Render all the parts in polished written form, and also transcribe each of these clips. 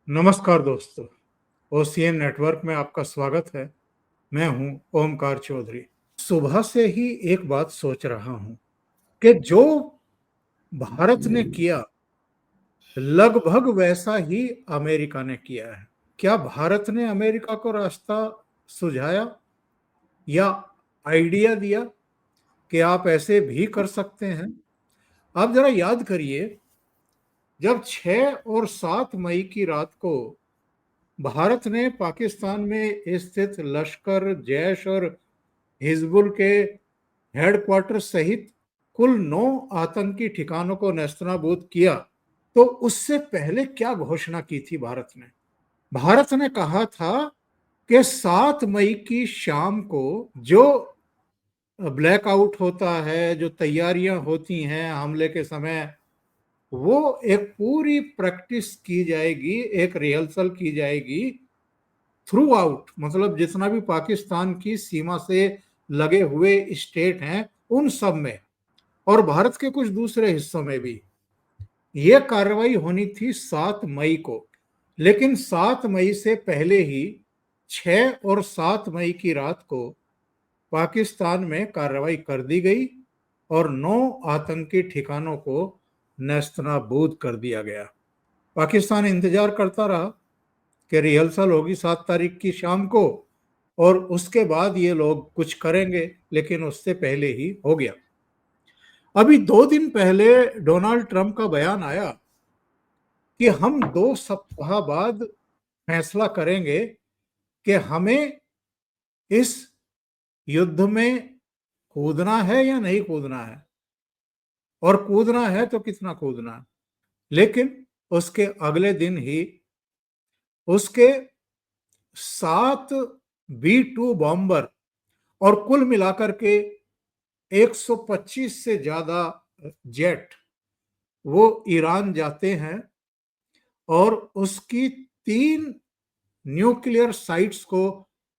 नमस्कार दोस्तों, OCN network में आपका स्वागत है। मैं हूं ओमकार चौधरी। सुबह से ही एक बात सोच रहा हूं कि जो भारत ने किया लगभग वैसा ही अमेरिका ने किया है। क्या भारत ने अमेरिका को रास्ता सुझाया या आइडिया दिया कि आप ऐसे भी कर सकते हैं? आप जरा याद करिए, जब 6 और 7 मई की रात को भारत ने पाकिस्तान में स्थित लश्कर, जैश और हिजबुल के हेडक्वार्टर सहित कुल 9 आतंकी ठिकानों को नेस्तनाबूद किया, तो उससे पहले क्या घोषणा की थी भारत ने? भारत ने कहा था कि 7 मई की शाम को जो ब्लैकआउट होता है, जो तैयारियां होती हैं हमले के समय, वो एक पूरी प्रैक्टिस की जाएगी, एक रिहर्सल की जाएगी थ्रू आउट, मतलब जितना भी पाकिस्तान की सीमा से लगे हुए स्टेट हैं उन सब में, और भारत के कुछ दूसरे हिस्सों में भी। यह कार्रवाई होनी थी 7 मई को, लेकिन 7 मई से पहले ही 6 और 7 मई की रात को पाकिस्तान में कार्रवाई कर दी गई और 9 आतंकी ठिकानों को नेस्तनाबूद कर दिया गया। पाकिस्तान इंतजार करता रहा कि रिहर्सल होगी 7 तारीख की शाम को और उसके बाद ये लोग कुछ करेंगे, लेकिन उससे पहले ही हो गया। अभी 2 दिन पहले डोनाल्ड ट्रंप का बयान आया कि हम 2 सप्ताह बाद फैसला करेंगे कि हमें इस युद्ध में कूदना है या नहीं कूदना है, और कूदना है तो कितना कूदना है। लेकिन उसके अगले दिन ही उसके 7 B-2 बॉम्बर और कुल मिलाकर के 125 से ज्यादा जेट वो ईरान जाते हैं और उसकी 3 न्यूक्लियर साइट्स को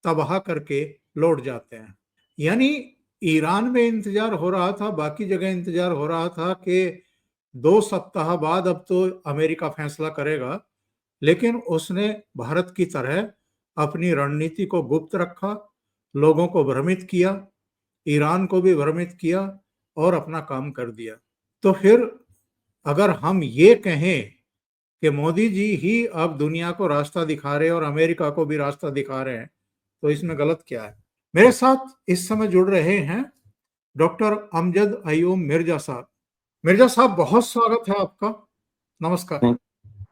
तबाह करके लौट जाते हैं। यानी ईरान में इंतजार हो रहा था, बाकी जगह इंतजार हो रहा था कि 2 सप्ताह बाद अब तो अमेरिका फैसला करेगा, लेकिन उसने भारत की तरह अपनी रणनीति को गुप्त रखा, लोगों को भ्रमित किया, ईरान को भी भ्रमित किया और अपना काम कर दिया। तो फिर अगर हम ये कहें कि मोदी जी ही अब दुनिया को रास्ता दिखा रहे हैं और अमेरिका को भी रास्ता दिखा रहे हैं, तो इसमें गलत क्या है? मेरे साथ इस समय जुड़ रहे हैं डॉक्टर अमजद अयूब मिर्जा साहब। मिर्जा साहब, बहुत स्वागत है आपका। नमस्कार।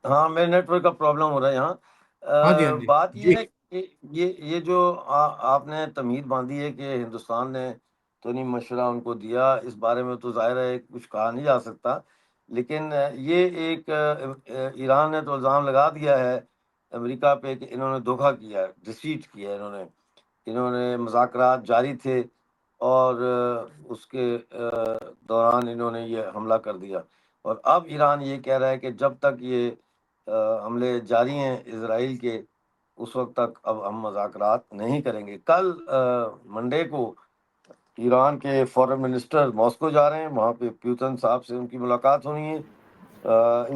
हाँ, मेरे नेटवर्क का प्रॉब्लम हो रहा है यहाँ। हाँ जी, हाँ जी बात ये जी। है कि ये जो आपने तमीज़ बांधी है कि हिंदुस्तान ने तो नहीं मशवरा उनको दिया, इस बारे में तो ज़ाहिर है कुछ कहा नहीं जा सकता। लेकिन ये एक ईरान ने तो इल्ज़ाम लगा दिया है अमेरिका पे कि इन्होंने धोखा किया है, डिसीट किया है इन्होंने। इन्होंने मुज़ाकरात जारी थे और उसके दौरान इन्होंने ये हमला कर दिया। और अब ईरान ये कह रहा है कि जब तक ये हमले जारी हैं इज़राइल के, उस वक़्त तक अब हम मुज़ाकरात नहीं करेंगे। कल मंडे को ईरान के फ़ॉरेन मिनिस्टर मॉस्को जा रहे हैं, वहाँ पे पुतिन साहब से उनकी मुलाकात होनी है।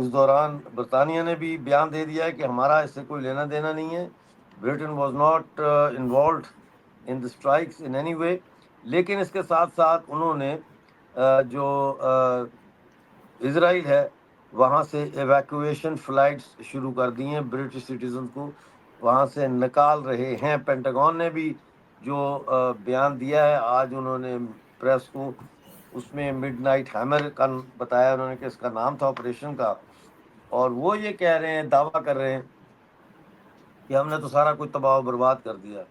इस दौरान बरतानिया ने भी बयान दे दिया है कि हमारा इससे कोई लेना देना नहीं है। Britain was not involved in the strikes in any way. लेकिन इसके साथ-साथ उन्होंने जो इज़राइल है वहाँ से एवैक्यूएशन फ़्लाइट्स शुरू कर दी हैं, ब्रिटिश सिटीज़न को वहाँ से निकाल रहे हैं। पेंटागन ने भी जो बयान दिया है आज उन्होंने प्रेस को, उसमें मिडनाइट हैमर का बताया उन्होंने कि इसका नाम था ऑपरेशन का। और वो ये कह रहे हैं, दावा कर रहे हैं कि हमने तो सारा कुछ तबाह बर्बाद कर दिया।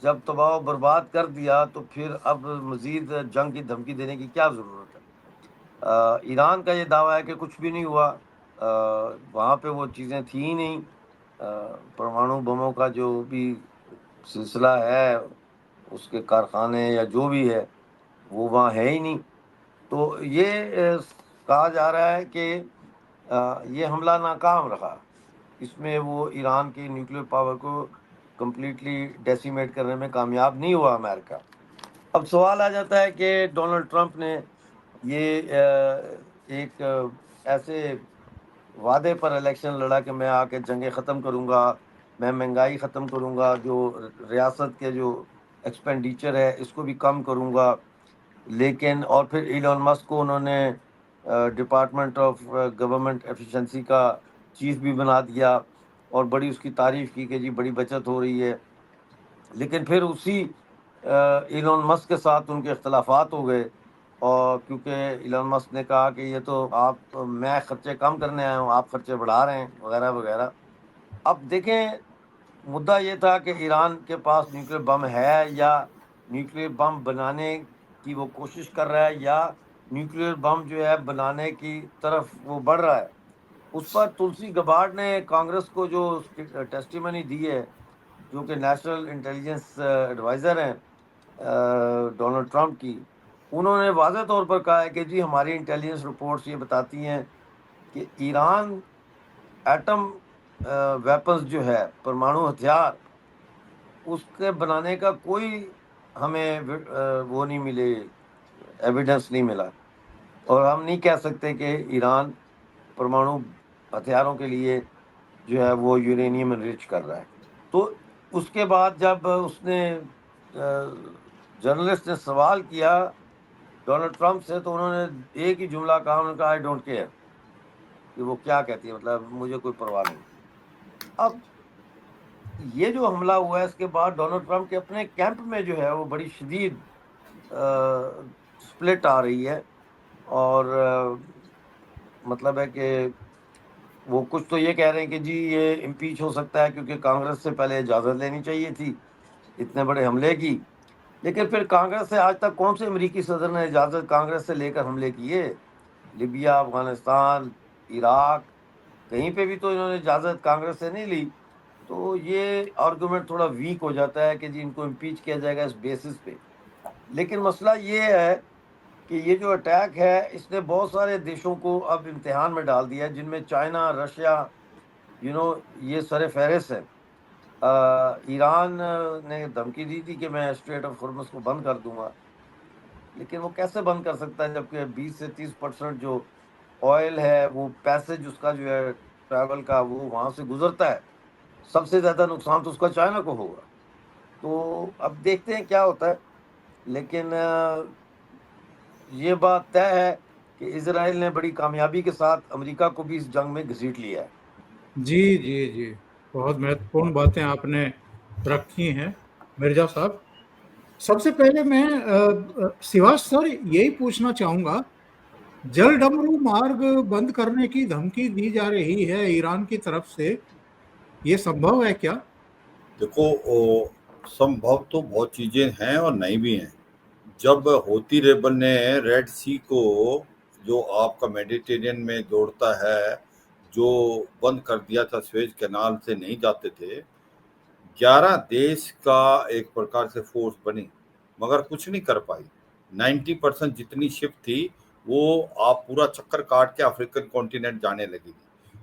जब तबाह बर्बाद कर दिया तो फिर अब मज़ीद जंग की धमकी देने की क्या ज़रूरत है? ईरान का ये दावा है कि कुछ भी नहीं हुआ, वहाँ पे वो चीज़ें थी ही नहीं। परमाणु बमों का जो भी सिलसिला है, उसके कारखाने या जो भी है, वो वहाँ है ही नहीं। तो ये कहा जा रहा है कि ये हमला नाकाम रहा। इसमें वो ईरान की न्यूक्लियर पावर को कम्प्लीटली डेसिमेट करने में कामयाब नहीं हुआ अमेरिका। अब सवाल आ जाता है कि डोनाल्ड ट्रंप ने ये एक ऐसे वादे पर इलेक्शन लड़ा कि मैं आके जंगें ख़त्म करूँगा, मैं महंगाई ख़त्म करूँगा, जो रियासत के जो एक्सपेंडिचर है इसको भी कम करूँगा। लेकिन और फिर इलॉन मस्क को उन्होंने डिपार्टमेंट ऑफ गवर्नमेंट एफिशिएंसी का चीफ भी बना दिया और बड़ी उसकी तारीफ की कि जी बड़ी बचत हो रही है। लेकिन फिर उसी इलॉन मस्क के साथ उनके इख्तलाफात हो गए, और क्योंकि इलॉन मस्क ने कहा कि ये तो मैं खर्चे कम करने आया हूँ, आप खर्चे बढ़ा रहे हैं वगैरह वगैरह। अब देखें, मुद्दा ये था कि ईरान के पास न्यूक्लियर बम है या न्यूक्लियर बम बनाने की वो कोशिश कर रहा है, या न्यूक्लियर बम जो है बनाने की तरफ वो बढ़ रहा है। उस पर तुलसी गबार्ड ने कांग्रेस को जो टेस्टिमनी दी है, जो कि नेशनल इंटेलिजेंस एडवाइज़र हैं डोनाल्ड ट्रंप की, उन्होंने वाज़ह तौर पर कहा है कि जी हमारी इंटेलिजेंस रिपोर्ट्स ये बताती हैं कि ईरान एटम वेपन्स जो है, परमाणु हथियार, उसके बनाने का कोई हमें वो नहीं मिले, एविडेंस नहीं मिला, और हम नहीं कह सकते कि ईरान परमाणु हथियारों के लिए जो है वो यूरेनियम एनरिच कर रहा है। तो उसके बाद जब उसने जर्नलिस्ट ने सवाल किया डोनाल्ड ट्रंप से, तो उन्होंने एक ही जुमला कहा, उन्होंने कहा आई डोंट केयर, कि वो क्या कहती है, मतलब मुझे कोई परवाह नहीं। अब ये जो हमला हुआ है इसके बाद डोनाल्ड ट्रंप के अपने कैंप में जो है वो बड़ी शदीद स्प्लिट आ रही है, और मतलब है कि वो कुछ तो ये कह रहे हैं कि जी ये इम्पीच हो सकता है क्योंकि कांग्रेस से पहले इजाज़त लेनी चाहिए थी इतने बड़े हमले की। लेकिन फिर कांग्रेस से आज तक कौन से अमेरिकी सदर ने इजाज़त कांग्रेस से लेकर हमले किए? लिबिया, अफ़गानिस्तान, इराक, कहीं पे भी तो इन्होंने इजाज़त कांग्रेस से नहीं ली। तो ये आर्गुमेंट थोड़ा वीक हो जाता है कि जी इनको इम्पीच किया जाएगा इस बेसिस पे। लेकिन मसला ये है कि ये जो अटैक है इसने बहुत सारे देशों को अब इम्तिहान में डाल दिया है, जिनमें चाइना, रशिया, ये सर-ए-फ़हरिस्त है। ईरान ने धमकी दी थी कि मैं स्ट्रेट ऑफ हॉर्मुज़ को बंद कर दूँगा। लेकिन वो कैसे बंद कर सकता है जबकि 20 से 30% जो ऑयल है, वो पैसेज उसका जो है ट्रैवल का, वो वहाँ से गुज़रता है। सबसे ज़्यादा नुकसान तो उसका चाइना को होगा। तो अब देखते हैं क्या होता है। लेकिन ये बात तय है कि इज़राइल ने बड़ी कामयाबी के साथ अमेरिका को भी इस जंग में घसीट लिया है। जी, जी, जी। बहुत महत्वपूर्ण बातें आपने रखी हैं, मिर्ज़ा साहब। सबसे पहले मैं सिवाच सर यही पूछना चाहूँगा, जलडमरू मार्ग बंद करने की धमकी दी जा रही है ईरान की तरफ से, ये संभव है क्या? देखो, संभव तो बहुत चीजें हैं और नहीं भी हैं। जब हौती रेबल ने रेड सी को, जो आपका मेडिटेरियन में जोड़ता है, जो बंद कर दिया था, स्वेज कैनाल से नहीं जाते थे, 11 देश का एक प्रकार से फोर्स बनी, मगर कुछ नहीं कर पाई। 90% जितनी शिप थी वो आप पूरा चक्कर काट के अफ्रीकन कॉन्टिनेंट जाने लगेगी,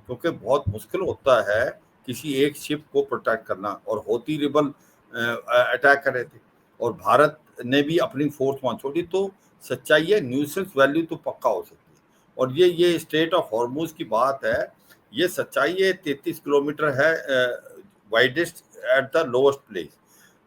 क्योंकि बहुत मुश्किल होता है किसी एक शिप को प्रोटेक्ट करना। और हौती रिबल अटैक कर रहे थे और भारत ने भी अपनी फोर्स वहां छोड़ी। तो सच्चाई है, न्यूसेंस वैल्यू तो पक्का हो सकती है। और ये स्टेट ऑफ हॉर्मुज की बात है, ये सच्चाई है। 33 किलोमीटर है widest at the lowest place,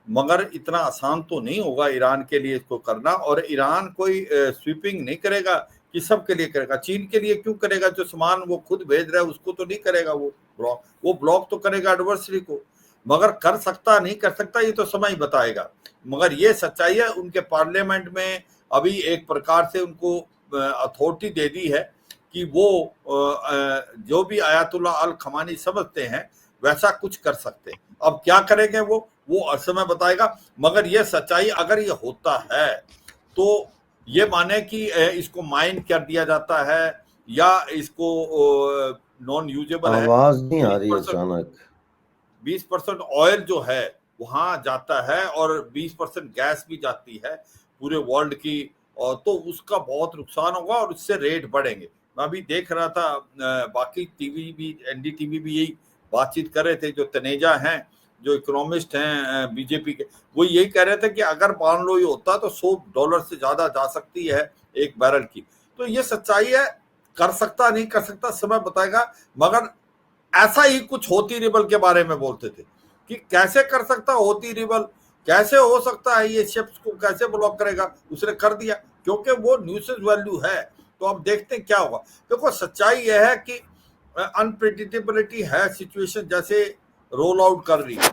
मगर इतना आसान तो नहीं होगा ईरान के लिए इसको करना। और ईरान कोई स्वीपिंग नहीं करेगा कि सबके लिए करेगा। चीन के लिए क्यों करेगा? जो सामान वो खुद भेज रहा है उसको तो नहीं करेगा। वो ब्लॉक तो करेगा एडवर्सरी को, मगर कर सकता नहीं कर सकता ये तो समय बताएगा। मगर ये सच्चाई है, उनके पार्लियामेंट में अभी एक प्रकार से उनको अथॉरिटी दे दी है कि वो जो भी आयतुल्ला अल खमानी समझते हैं वैसा कुछ कर सकते हैं। अब क्या करेंगे वो समय बताएगा। मगर ये सच्चाई, अगर ये होता है तो ये माने कि इसको माइन कर दिया जाता है या इसको नॉन यूजेबल है। आवाज नहीं आ रही 20% अचानक। 20% ऑयल जो है वहां जाता है और 20% गैस भी जाती है पूरे वर्ल्ड की। और तो उसका बहुत नुकसान होगा और उससे रेट बढ़ेंगे। मैं अभी देख रहा था, बाकी टीवी भी, एनडीटीवी भी यही बातचीत कर रहे थे। जो तनेजा हैं, जो इकोनॉमिस्ट हैं बीजेपी के, वो यही कह रहे थे कि अगर मान लो ये होता तो $100 से ज्यादा जा सकती है एक बैरल की। तो ये सच्चाई है। कर सकता नहीं कर सकता समय बताएगा, मगर ऐसा ही कुछ होती रिबल के बारे में बोलते थे कि कैसे कर सकता होती रिबल, कैसे हो सकता है ये शिप्स को कैसे ब्लॉक करेगा, उसने कर दिया क्योंकि वो न्यूसेंस वैल्यू है। तो अब देखते हैं क्या होगा। देखो सच्चाई यह है कि अनप्रेडिक्टेबिलिटी है सिचुएशन जैसे रोल आउट कर रही है,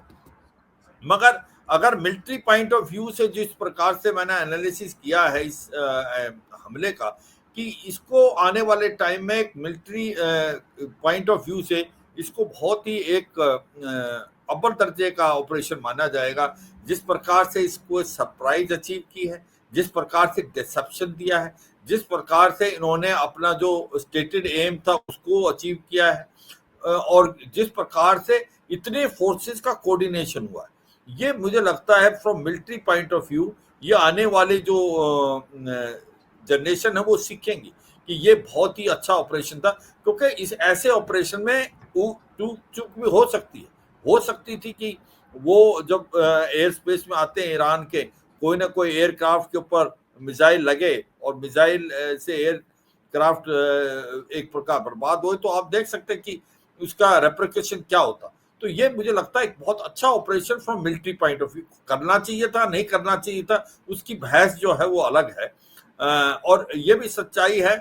मगर अगर मिलिट्री पॉइंट ऑफ व्यू से जिस प्रकार से मैंने एनालिसिस किया है इस हमले का, कि इसको आने वाले टाइम में एक मिलिट्री पॉइंट ऑफ व्यू से इसको बहुत ही एक अव्वल दर्जे का ऑपरेशन माना जाएगा। जिस प्रकार से इसको सरप्राइज अचीव की है, जिस प्रकार से डिसेप्शन दिया है, जिस प्रकार से इन्होंने अपना जो स्टेटेड एम था उसको अचीव किया है, और जिस प्रकार से इतने फोर्सेस का कोऑर्डिनेशन हुआ है, ये मुझे लगता है from military point of view ये आने वाले जो जनरेशन है वो सीखेंगी कि ये बहुत ही अच्छा ऑपरेशन था, क्योंकि इस ऐसे ऑपरेशन में चूक भी हो सकती है, हो सकती थी कि वो जब एयर स्पेस में आते हैं ईरान के, कोई ना कोई एयरक्राफ्ट के ऊपर मिसाइल लगे और मिसाइल से एयरक्राफ्ट एक प्रकार बर्बाद हो, तो आप देख सकते हैं कि उसका रेप्रिकेशन क्या होता। तो ये मुझे लगता है एक बहुत अच्छा operation from military point of view. करना चाहिए था नहीं करना चाहिए था उसकी बहस जो है वो अलग है, और ये भी सच्चाई है।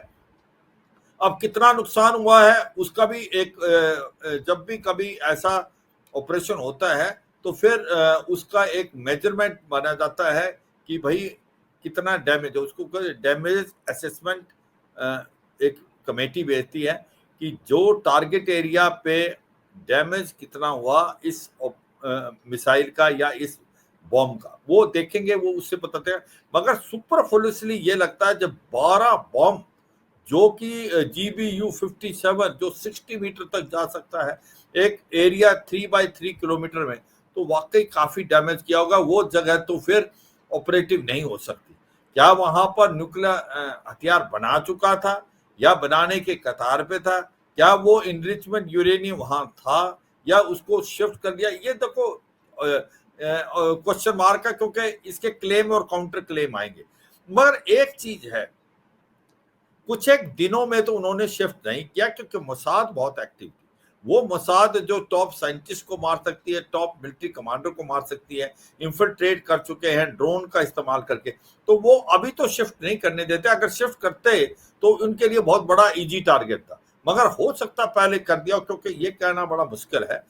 अब कितना नुकसान हुआ है उसका भी एक जब भी कभी ऐसा ऑपरेशन होता है तो फिर उसका एक मेजरमेंट माना जाता है कि भाई कितना डैमेज है, उसको डैमेज असेसमेंट एक कमेटी भेजती है कि जो टारगेट एरिया पे डैमेज कितना हुआ इस मिसाइल का या इस बॉम्ब का, वो देखेंगे, वो उससे पता चलेगा। मगर सुपरफुलियसली ये लगता है जब 12 बॉम्ब जो कि GBU-57 जो 60 मीटर तक जा सकता है एक एरिया 3x3 किलोमीटर में, तो वाकई काफी डैमेज किया होगा। वो जगह तो फिर ऑपरेटिव नहीं हो सकती। क्या वहां पर न्यूक्लियर हथियार बना चुका था या बनाने के कतार पे था, क्या वो इनरिचमेंट यूरेनियम वहां था या उसको शिफ्ट कर दिया, ये देखो क्वेश्चन मार्क है, क्योंकि इसके क्लेम और काउंटर क्लेम आएंगे। मगर एक चीज है, कुछ एक दिनों में तो उन्होंने शिफ्ट नहीं किया क्योंकि मोसाद बहुत एक्टिव थी। वो मोसाद जो टॉप साइंटिस्ट को मार सकती है, टॉप मिलिट्री कमांडर को मार सकती है, इन्फिल्ट्रेट कर चुके हैं ड्रोन का इस्तेमाल करके, तो वो अभी तो शिफ्ट नहीं करने देते। अगर शिफ्ट करते तो उनके लिए बहुत बड़ा इजी टारगेट था, मगर हो सकता पहले कर दिया, क्योंकि ये कहना बड़ा मुश्किल है।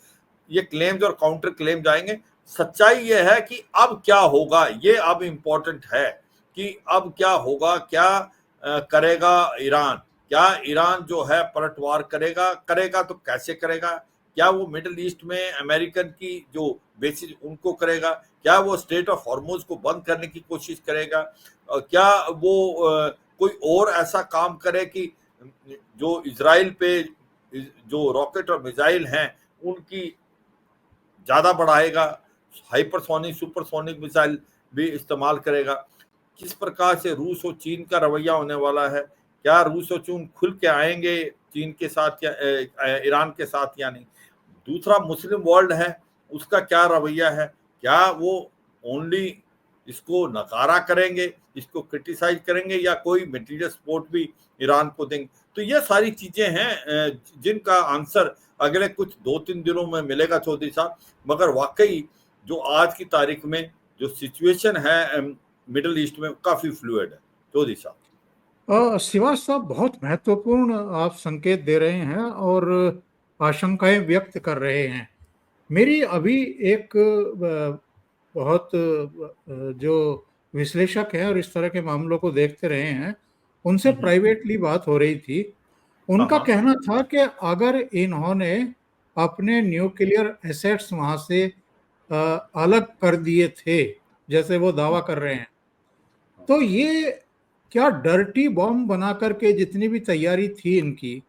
ये क्लेम्स और काउंटर क्लेम जाएंगे। सच्चाई ये है कि अब क्या होगा, ये अब इम्पोर्टेंट है कि अब क्या होगा, क्या करेगा ईरान। क्या ईरान जो है पलटवार करेगा तो कैसे करेगा? क्या वो मिडिल ईस्ट में अमेरिकन की जो बेसिस उनको करेगा? क्या वो स्ट्रेट ऑफ हॉर्मुज को बंद करने की कोशिश करेगा? क्या वो कोई और ऐसा काम करे कि जो इजराइल पे जो रॉकेट और मिसाइल हैं उनकी ज्यादा बढ़ाएगा, हाइपरसोनिक सुपरसोनिक मिसाइल भी इस्तेमाल करेगा? किस प्रकार से रूस और चीन का रवैया होने वाला है? क्या रूस और चीन खुल के आएंगे चीन के साथ या ईरान के साथ या नहीं? दूसरा मुस्लिम वर्ल्ड है, उसका क्या रवैया है? क्या वो ओनली इसको नकारा करेंगे, इसको क्रिटिसाइज करेंगे, या कोई मटेरियल सपोर्ट भी ईरान को देंगे? तो ये सारी चीजें हैं जिनका आंसर अगले कुछ 2-3 दिनों में मिलेगा चौधरी साहब। मगर वाकई जो आज की तारीख में जो सिचुएशन है मिडिल ईस्ट में काफी फ्लूइड है चौधरी साहब। शिवाज साहब, बहुत महत्वपूर्ण आप संकेत दे रहे हैं और आशंकाएं व्यक्त कर रहे हैं। मेरी अभी एक बहुत जो विश्लेषक हैं और इस तरह के मामलों को देखते रहे हैं, उनसे प्राइवेटली बात हो रही थी। उनका कहना था कि अगर इन्होंने अपने न्यूक्लियर एसेट्स वहां से अलग कर दिए थे, जैसे वो दावा कर रहे हैं, तो ये क्या डर्टी बॉम्ब बना करके, जितनी भी तैयारी थी इनकी,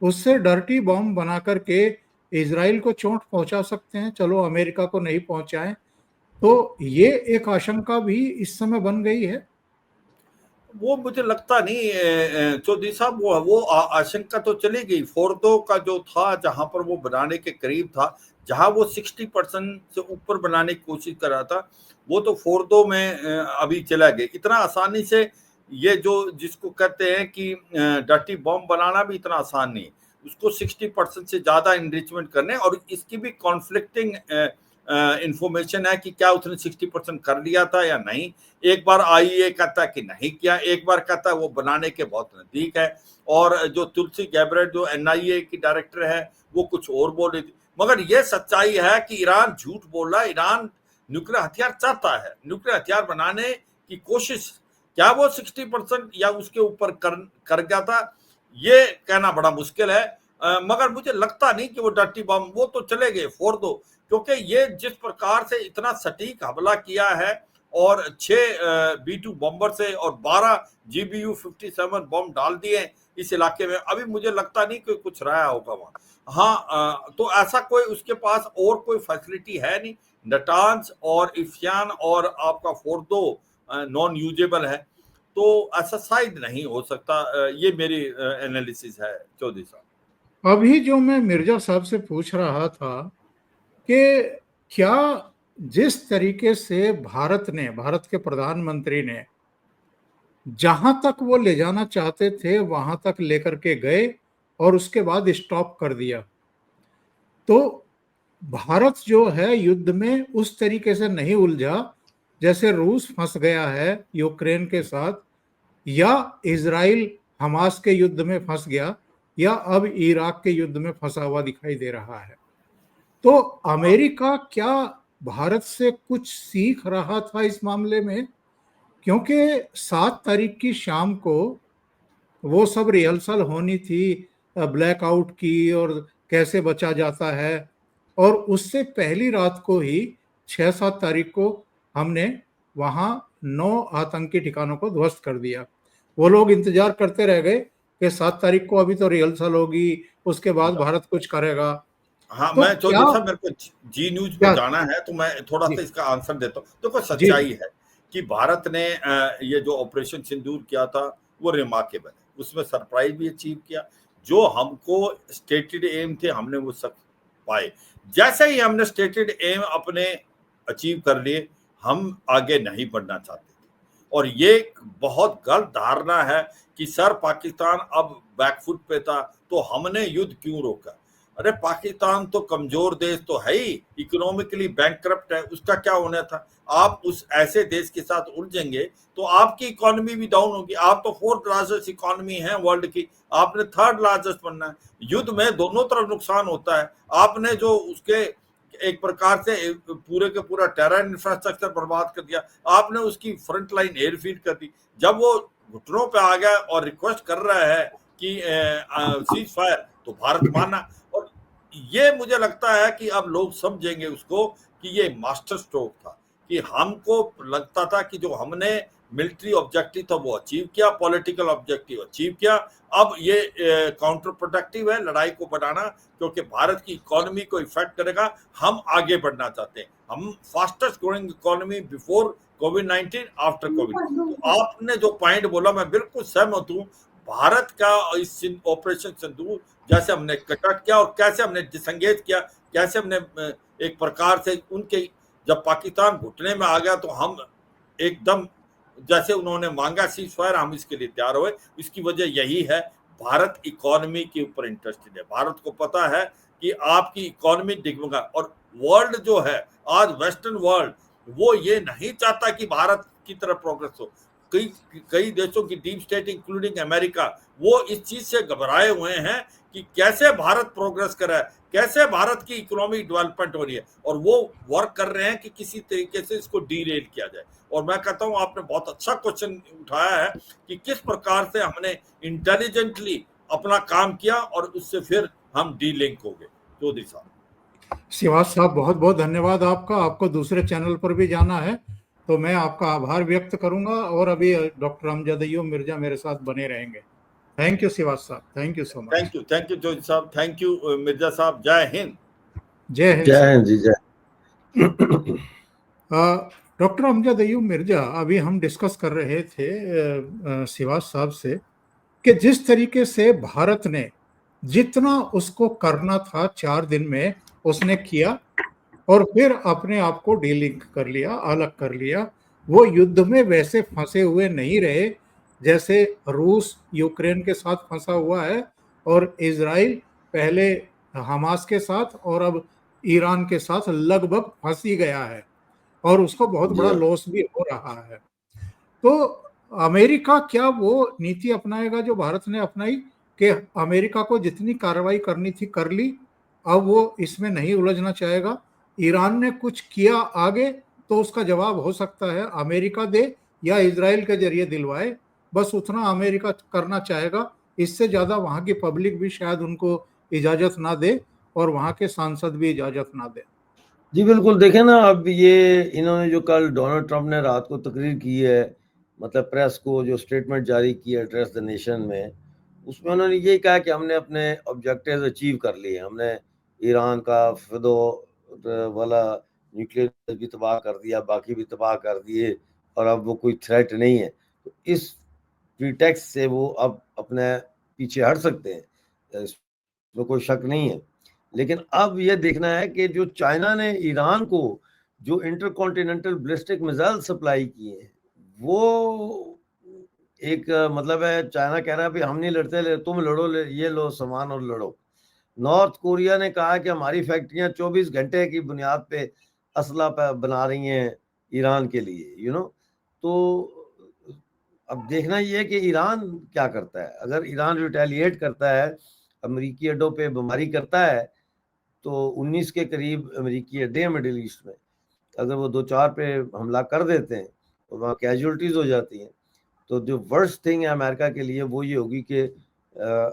उससे डर्टी बॉम्ब बना करके इजराइल को चोट पहुंचा सकते हैं? चलो अमेरिका को नहीं पहुंचाएं, तो ये एक आशंका भी इस समय बन गई है। वो मुझे लगता नहीं चौधरी साहब, वो आशंका तो चली गई। फोर्दो का जो था, जहां पर वो बनाने के करीब था, जहां वो 60% से ऊपर बनाने की कोशिश कर रहा था, वो तो फोर्दो में अभी चला गया। इतना आसानी से ये जो जिसको कहते हैं कि डर्टी बॉम्ब बनाना भी इतना आसान नहीं, उसको 60% से ज्यादा इनरिचमेंट करने, और इसकी भी कॉन्फ्लिक्टिंग इंफॉर्मेशन है कि क्या उसने 60% कर लिया था या नहीं। एक बार आईए कहता है कि नहीं किया, एक बार कहता है वो बनाने के बहुत नजदीक है, और जो तुलसी गैब्रेट जो एनआईए की डायरेक्टर है वो कुछ और बोल रही थी। मगर ये सच्चाई है कि ईरान झूठ बोल रहा है, ईरान न्यूक्लियर हथियार चाहता है, न्यूक्लियर हथियार बनाने की कोशिश, क्या वो 60% या उसके ऊपर कर गया था, ये कहना बड़ा मुश्किल है। मगर मुझे लगता नहीं कि वो डर्टी बम, वो तो चले गए, फोड़ दो, क्योंकि ये जिस प्रकार से इतना सटीक हमला किया है, और 6 B2 बॉम्बर से और 12 GBU-57 बम डाल दिए इस इलाके में, अभी मुझे लगता नहीं कि कुछ रहा होगा वहां। हाँ, तो ऐसा कोई उसके पास और कोई फैसिलिटी है नहीं, नटांज और इफ्यान और आपका फोर्दो नॉन यूजेबल है, तो ऐसा शायद नहीं हो सकता। ये मेरी एनालिसिस है चौधरी साहब। अभी जो मैं मिर्जा साहब से पूछ रहा था कि क्या जिस तरीके से भारत के प्रधानमंत्री ने जहां तक वो ले जाना चाहते थे वहां तक लेकर के गए और उसके बाद स्टॉप कर दिया, तो भारत जो है युद्ध में उस तरीके से नहीं उलझा जैसे रूस फंस गया है यूक्रेन के साथ, या इजराइल हमास के युद्ध में फंस गया, या अब इराक के युद्ध में फंसा हुआ दिखाई दे रहा है। तो अमेरिका क्या भारत से कुछ सीख रहा था इस मामले में? क्योंकि 7 तारीख की शाम को वो सब रिहर्सल होनी थी ब्लैकआउट की और कैसे बचा जाता है, और उससे पहली रात को ही 6-7 तारीख को हमने वहां 9 आतंकी ठिकानों को ध्वस्त कर दिया। वो लोग इंतजार करते रह गए कि 7 तारीख को अभी तो रिहर्सल होगी, उसके बाद भारत कुछ करेगा। हाँ, तो मैं क्या चौधरी साहब, मेरे को जी न्यूज पे क्या जाना है, तो मैं थोड़ा सा जी इसका आंसर देता हूँ। देखो, जी सच्चाई है कि भारत ने ये जो ऑपरेशन सिंदूर किया था वो रिमार्केबल है, उसमें सरप्राइज भी अचीव किया, जो हमको स्टेटेड एम थे हमने वो सब पाए। जैसे ही हमने स्टेटेड एम अपने अचीव कर लिए, हम आगे नहीं बढ़ना चाहते थे, और ये बहुत गलत धारणा है कि सर पाकिस्तान अब बैकफुट पे था तो हमने युद्ध क्यों रोका। अरे पाकिस्तान तो कमजोर देश तो है ही, इकोनॉमिकली बैंकक्रप्ट है, उसका क्या होना था। आप उस ऐसे देश के साथ उलझेंगे तो आपकी इकोनॉमी भी डाउन होगी। आप तो 4th लार्जेस्ट इकोनॉमी है वर्ल्ड की, आपने 3rd लार्जेस्ट बनना है। युद्ध में दोनों तरफ नुकसान होता है। आपने जो उसके एक प्रकार से पूरे के पूरा टेरर इंफ्रास्ट्रक्चर बर्बाद कर दिया, आपने उसकी फ्रंट लाइन एयरफील्ड कर दी। जब वो घुटनों पे आ गया और रिक्वेस्ट कर रहा है कि सीज फायर, तो भारत माना। और ये मुझे लगता है कि अब लोग समझेंगे उसको कि ये मास्टर स्ट्रोक था, कि हमको लगता था कि जो हमने मिलिट्री ऑब्जेक्टिव था वो अचीव किया, पॉलिटिकल ऑब्जेक्टिव अचीव किया। अब ये काउंटर प्रोडक्टिव है लड़ाई को बढ़ाना, क्योंकि भारत की इकोनॉमी को इफेक्ट करेगा। हम आगे बढ़ना चाहते हैं, हम फास्टेस्ट ग्रोइंग इकोनॉमी बिफोर कोविड-19, आफ्टर कोविड। तो आपने जो पॉइंट बोला मैं बिल्कुल सहमत हूँ। भारत का इस ऑपरेशन सिंदूर जैसे हमने कटआउट किया और कैसे हमने डिसंगेज किया, कैसे हमने एक प्रकार से उनके, जब पाकिस्तान घुटने में आ गया तो हम एकदम, जैसे उन्होंने मांगा सीज फायर, हम इसके लिए तैयार हुए। इसकी वजह यही है, भारत इकोनॉमी के ऊपर इंटरेस्टेड है। भारत को पता है कि आपकी इकोनॉमी डिगमगा, और वर्ल्ड जो है आज वेस्टर्न वर्ल्ड, वो ये नहीं चाहता कि भारत की तरफ प्रोग्रेस हो। कई कई देशों की डीप स्टेट इंक्लूडिंग अमेरिका, वो इस चीज से घबराए हुए हैं कि कैसे भारत प्रोग्रेस कर रहा है, कैसे भारत की इकोनॉमिक डेवलपमेंट हो रही है, और वो वर्क कर रहे हैं कि किसी तरीके से इसको डीरेल किया जाए। और मैं कहता हूं आपने बहुत अच्छा क्वेश्चन उठाया है कि किस प्रकार से हमने इंटेलिजेंटली अपना काम किया और उससे फिर हम डीलिंक हो गए। चौधरी साहब। शिवाज साहब, बहुत बहुत धन्यवाद आपका। आपको दूसरे चैनल पर भी जाना है तो मैं आपका आभार व्यक्त करूंगा, और अभी डॉक्टर अमजद अय्यूब मिर्जा मेरे साथ बने रहेंगे। थैंक यू शिवाज साहब, thank you so much. Thank you Chaudhary साहब, थैंक यू मिर्जा साहब। जय हिंद। जय हिंद। जय हिंद जी, जय। डॉक्टर अमजद अय्यूब मिर्जा, अभी हम डिस्कस कर रहे थे शिवाज साहब से कि जिस तरीके से भारत ने जितना उसको करना था 4 दिन में उसने किया, और फिर अपने आप को डीलिंक कर लिया, अलग कर लिया। वो युद्ध में वैसे फंसे हुए नहीं रहे जैसे रूस यूक्रेन के साथ फंसा हुआ है और इजराइल पहले हमास के साथ और अब ईरान के साथ लगभग फंस ही गया है और उसको बहुत जी बड़ा हाँ। लॉस भी हो रहा है। तो अमेरिका क्या वो नीति अपनाएगा जो भारत ने अपनाई कि अमेरिका को जितनी कार्रवाई करनी थी कर ली, अब वो इसमें नहीं उलझना चाहेगा। ईरान ने कुछ किया आगे तो उसका जवाब हो सकता है अमेरिका दे या इजराइल के जरिए दिलवाए, बस उतना अमेरिका करना चाहेगा। इससे ज्यादा वहां की पब्लिक भी शायद उनको इजाजत ना दे और वहां के सांसद भी इजाजत ना दे। जी बिल्कुल, देखें ना, अब ये इन्होंने जो कल डोनाल्ड ट्रंप ने रात को तकरीर की है, मतलब प्रेस को जो स्टेटमेंट जारी की है एड्रेस द नेशन में, उसमें उन्होंने ये कहा कि हमने अपने ऑब्जेक्टिव्स अचीव कर लिए। हमने ईरान का फिदो वाला न्यूक्लियर भी तबाह कर दिया, बाकी भी तबाह कर दिए, और अब वो कोई थ्रेट नहीं है। तो इस प्रीटेक्स्ट से वो अब अपने पीछे हट सकते हैं, इसमें कोई शक नहीं है। लेकिन अब ये देखना है कि जो चाइना ने ईरान को जो इंटरकॉन्टिनेंटल बैलिस्टिक मिसाइल सप्लाई किए हैं, वो एक मतलब है, चाइना कह रहा है भाई हम नहीं लड़ते, तुम लड़ो, ये लो सामान और लड़ो। नॉर्थ कोरिया ने कहा कि हमारी फैक्ट्रियां 24 घंटे की बुनियाद पे असला बना रही हैं ईरान के लिए, तो अब देखना ये है कि ईरान क्या करता है। अगर ईरान रिटेलिएट करता है, अमेरिकी अड्डों पे बमबारी करता है, तो 19 के करीब अमेरिकी अड्डे हैं मिडिल ईस्ट में, अगर वो 2-4 पे हमला कर देते हैं तो वहाँ कैजुअलिटीज हो जाती हैं। तो जो वर्स्ट थिंग है अमेरिका के लिए वो ये होगी कि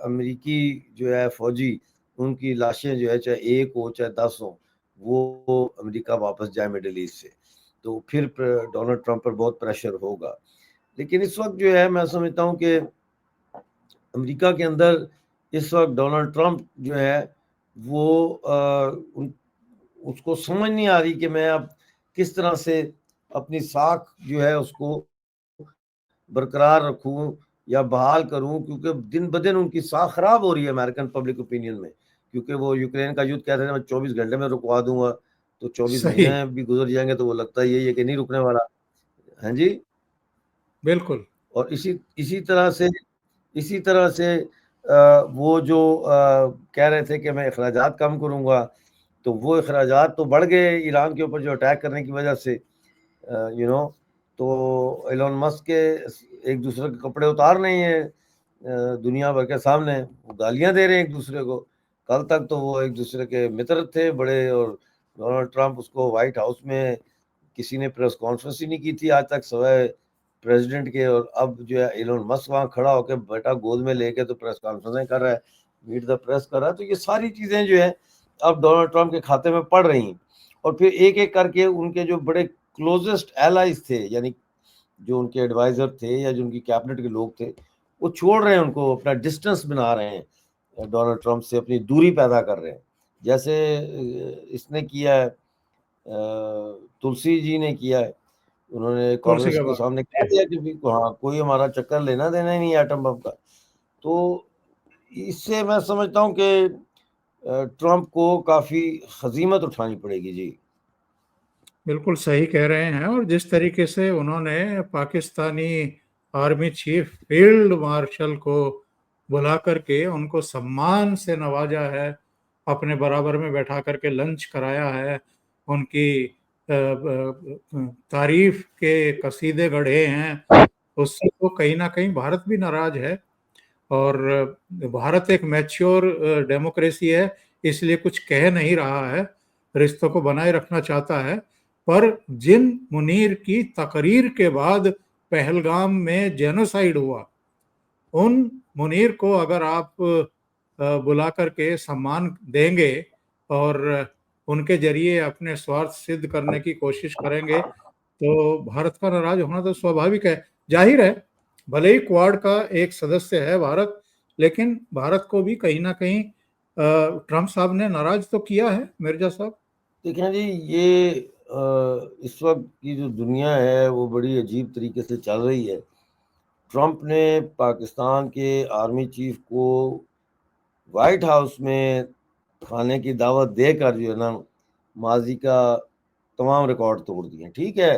अमेरिकी जो है फौजी, उनकी लाशें जो है चाहे 1 हो चाहे 10 हो, वो अमेरिका वापस जाए मिडिल ईस्ट से, तो फिर डोनाल्ड ट्रंप पर बहुत प्रेशर होगा। लेकिन इस वक्त जो है मैं समझता हूँ कि अमेरिका के अंदर इस वक्त डोनाल्ड ट्रंप जो है वो उसको समझ नहीं आ रही कि मैं अब किस तरह से अपनी साख जो है उसको बरकरार रखूं या बहाल करूं, क्योंकि दिन ब दिन उनकी साख खराब हो रही है अमेरिकन पब्लिक ओपिनियन में। क्योंकि वो यूक्रेन का युद्ध कहते हैं मैं 24 घंटे में रुकवा दूंगा, तो 24 सही, महीने भी गुजर जाएंगे तो वो लगता है यही है कि नहीं रुकने वाला है जी। बिल्कुल। और इसी तरह से वो जो कह रहे थे कि मैं अखराजात कम करूंगा, तो वो अखराजात तो बढ़ गए ईरान के ऊपर जो अटैक करने की वजह से, तो एलोन मस्क के एक दूसरे के कपड़े उतार रहे हैं दुनिया भर के सामने, वो गालियां दे रहे हैं एक दूसरे को। कल तक तो वो एक दूसरे के मित्र थे बड़े, और डोनाल्ड ट्रंप उसको व्हाइट हाउस में किसी ने प्रेस कॉन्फ्रेंस ही नहीं की थी आज तक सवाए प्रेसिडेंट के, और अब जो है एलोन मस्क वहां खड़ा होकर बेटा गोद में लेके तो प्रेस कॉन्फ्रेंस कर रहा है, मीट द प्रेस कर रहा है। तो ये सारी चीजें जो है अब डोनाल्ड ट्रंप के खाते में पड़ रही हैं, और फिर एक एक करके उनके जो बड़े क्लोजेस्ट एलाइज थे, यानी जो उनके एडवाइजर थे या जो उनकी कैबिनेट के लोग थे, वो छोड़ रहे हैं उनको, अपना डिस्टेंस बना रहे हैं डोनाल्ड ट्रंप से, अपनी दूरी पैदा कर रहे हैं। जैसे इसने किया है, तुलसी जी ने किया है, उन्होंने तुलसी कांग्रेस के के बाद सामने कह दिया कि हाँ कोई हमारा चक्कर लेना देना ही नहीं है एटम बम का। तो इससे मैं समझता हूँ कि ट्रंप को काफी हजीमत उठानी पड़ेगी जी। बिल्कुल सही कह रहे हैं। और जिस तरीके से उन्होंने Pakistani army chief field marshal को बुला करके उनको सम्मान से नवाजा है, अपने बराबर में बैठा करके लंच कराया है, उनकी तारीफ के कसीदे गढ़े हैं, उससे तो कहीं ना कहीं भारत भी नाराज है। और भारत एक मैच्योर डेमोक्रेसी है, इसलिए कुछ कह नहीं रहा है, रिश्तों को बनाए रखना चाहता है। पर जिन मुनीर की तकरीर के बाद पहलगाम में जेनोसाइड हुआ, उन मुनीर को अगर आप बुला करके सम्मान देंगे और उनके जरिए अपने स्वार्थ सिद्ध करने की कोशिश करेंगे, तो भारत का नाराज होना तो स्वाभाविक है। जाहिर है, भले ही क्वाड का एक सदस्य है भारत, लेकिन भारत को भी कहीं ना कहीं ट्रंप साहब ने नाराज तो किया है, मिर्जा साहब। देखिए जी, ये इस वक्त की जो दुनिया है वो बड़ी अजीब तरीके से चल रही है। ट्रंप ने पाकिस्तान के आर्मी चीफ को व्हाइट हाउस में खाने की दावत देकर जो है ना, माजी का तमाम रिकॉर्ड तोड़ दिए। ठीक है,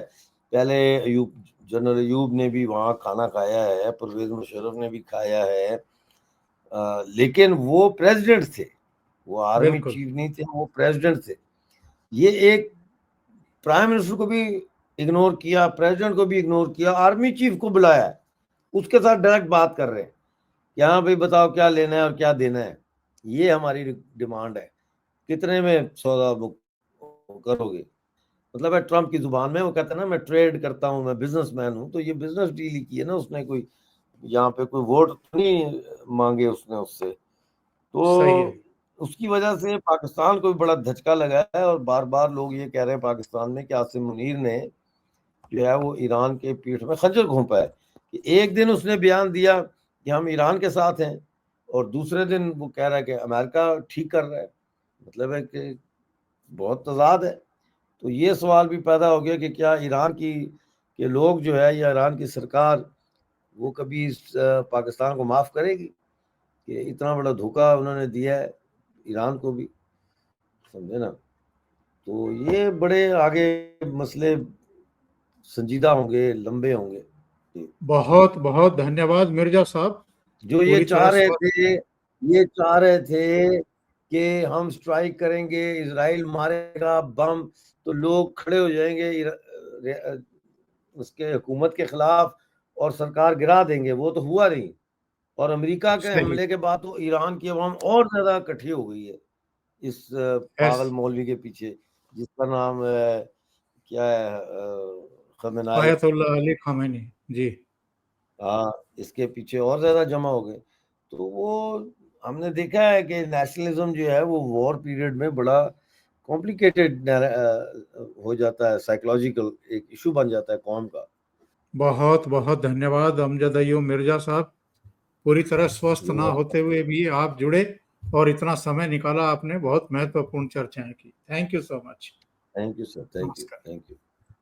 पहले अयूब जनरल अयूब ने भी वहाँ खाना खाया है, परवेज मुशर्रफ ने भी खाया है, लेकिन वो प्रेसिडेंट थे, वो आर्मी बिल्कुल चीफ नहीं थे, वो प्रेसिडेंट थे। ये एक प्राइम मिनिस्टर को भी इग्नोर किया, प्रेसिडेंट को भी इग्नोर किया, आर्मी चीफ को बुलाया है, उसके साथ डायरेक्ट बात कर रहे हैं कि हाँ भाई बताओ क्या लेना है और क्या देना है, ये हमारी डिमांड है, कितने में सौदा करोगे। मतलब है ट्रम्प की जुबान में वो कहता है ना मैं ट्रेड करता हूँ, मैं बिजनेसमैन हूँ, तो ये बिजनेस डील ही की है ना उसने, कोई यहाँ पे कोई वोट नहीं मांगे उसने उससे। सही है। तो उसकी वजह से पाकिस्तान को भी बड़ा धचका लगा है, और बार बार लोग ये कह रहे हैं पाकिस्तान में कि आसिम मुनीर ने जो है वो ईरान के पीठ में खंजर घोंपा है, कि एक दिन उसने बयान दिया कि हम ईरान के साथ हैं, और दूसरे दिन वो कह रहा है कि अमेरिका ठीक कर रहा है। मतलब है कि बहुत तजाद है। तो ये सवाल भी पैदा हो गया कि क्या ईरान के लोग जो है या ईरान की सरकार वो कभी पाकिस्तान को माफ़ करेगी कि इतना बड़ा धोखा उन्होंने दिया है ईरान को भी, समझे ना। तो ये बड़े आगे मसले संजीदा होंगे, लंबे होंगे। बहुत बहुत धन्यवाद मिर्जा साहब, जो ये पूरी चाह तरह रहे स्वस्थ। थे, ये चाह रहे थे कि हम स्ट्राइक करेंगे, इजराइल मारेगा बम, तो लोग खड़े हो जाएंगे उसके हुकूमत के खिलाफ और सरकार गिरा देंगे, वो तो हुआ नहीं। और अमेरिका के सही हमले के बाद तो ईरान की अवाम और ज्यादा इकट्ठी हो गई है इस पागल मौलवी के पीछे, जिसका नाम क्या है, खमेनाई। आयतुल्लाह अली खामेनी जी। हाँ, इसके पीछे और ज्यादा जमा हो गए। तो वो हमने देखा है कि नेशनलिज्म जो है वो वॉर पीरियड में बड़ा कॉम्प्लिकेटेड हो जाता है, साइकोलॉजिकल एक इशू बन जाता है कौम का। बहुत बहुत धन्यवाद अमजद अय्यूब मिर्जा साहब, पूरी तरह स्वस्थ ना होते हुए भी आप जुड़े और इतना समय निकाला आपने, बहुत महत्वपूर्ण चर्चाएं की। Thank you so much. Thank you sir, thank you, नमस्कार। Thank you.